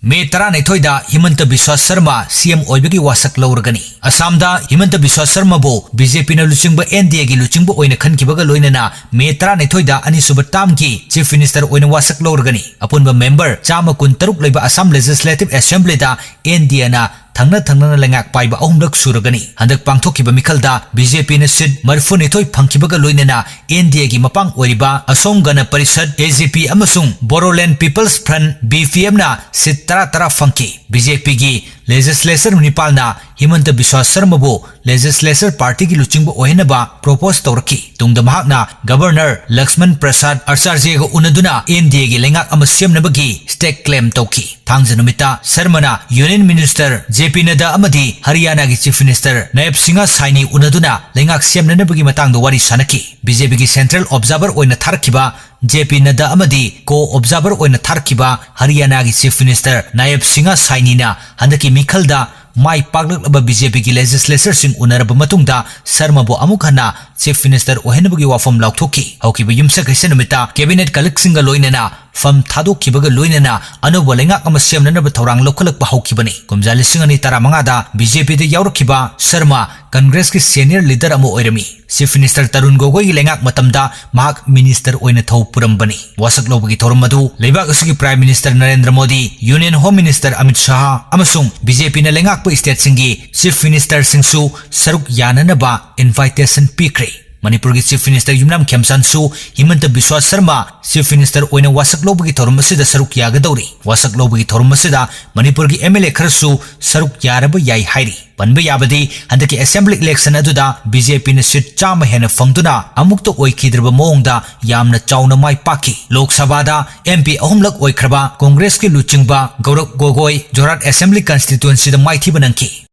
मे 12 Himanta Biswa Sharma CM ओइबगी वासक लौरगनी असम दा हिमंत बिस्वा शर्मा बो BJP न लुचिंग एनडीए की लुचिंग ओइना खनखिबगा लोइनना मे 12 अनिसुब टार्म की चीफ मिनिस्टर ओइना वासक लौरगनी अपुनबा मेंबर चामा 13 लेबा असम लेजिस्लेटिव असेंबली दा एनडीए ना थंगना लेंगाक पाइबा अहुमलक सुरगनी हंदक पांगथोकिबा मिखलदा बीजेपी ने सीट 34 फंखिबगा लोइनना एनडीए की मपांग ओइबा असोम गण परिषद एजीपी अमसुंग बोरोलैंड पीपल्स फ्रंट बीपीएम ना सीट 13 फंखी बीजेपी की लेजिस्लेचर निपालना हिमंत बिस्वा शर्मा बो लेजिस्लेचर पार्टी की लुचिंग ओहिनबा प्रपोज तौरकी तुंगदा महाकना गवर्नर लक्ष्मण प्रसाद आचार्य को उनदुना एनडीए की लेंगाक अम सेमनबगी स्टेक क्लेम तौकी थांगजा नुमिता शर्मना यूनियन मिनिस्टर जेपी नड्डा अमदी हरियाणा की चीफ मिनिस्टर नायब सिंह साइनी उनदुना लेंगाक सेमनबगी मतंगदा वारी सानकी बीजेपी की सेंट्रल ऑब्जर्वर ओइना थारखिबा जेपी नड्डा अमदी को ऑब्जर्वर ओइना थारखिबा हरियाणा की चीफ मिनिस्टर नायब सिंह साइनीना हंदकी मिखलदा माई पागलबा बीजेपी की लेजिस्लेचर सिंह उनरब मतुंगदा शर्मा बो अमुक हन्ना चीफ मिनिस्टर ओहेनबगी वाफम लाउथोकी हौकिबा युमसा कैसे नुमिता कैबिनेट कलेक्सिंग लोइनना फम थादोखिबगा लोइनना अनोब लेंगाक अम सेमननब थौरांग लौखलकबा हौकिबनी कुमजा 2015 दा बीजेपी दे यावरखिबा शर्मा कांग्रेस की सीनियर लीडर अमो ओइरमी चीफ मिनिस्टर तरुण गोगोई की लेंगाक मतमदा महाक मिनिस्टर ओइना थौ पुरमबनी वासक लौबगी थौरम मदु लेबाक असुगी prime minister Narendra Modi union home minister Amit Shah अमसुंग बीजेपी ने लेंगाक स्टेट सिंगी चीफ मिनिस्टर सिंसु सरुक याननबा इनविटेशन पीख्रे मणिपुर की चीफ मिनिस्टर युमनाम खेमसानसु हिमंत बिस्वा शर्मा चीफ मिनिस्टर ओइना वासक लौबगी थौरम असिदा सरुक यागदौरी वासक लौबगी थौरम असिदा मणिपुर की एमएलए खरसु सरुक यारब याई हाइरी पनबा याबदी हंदकी असेंबली इलेक्शन अदुदा बीजेपी ने सीट 100 हेन फंगदुना अमुक्तो ओइखिद्रबा मोंगदा यामना चाउना माई पाकी लोकसभा दा एमपी अहुमलक ओइख्रबा कांग्रेस की लुचिंगबा गौरव गोगोई जोरहाट असेंबली कंस्टिट्युएंसी दा माइथि बनंकी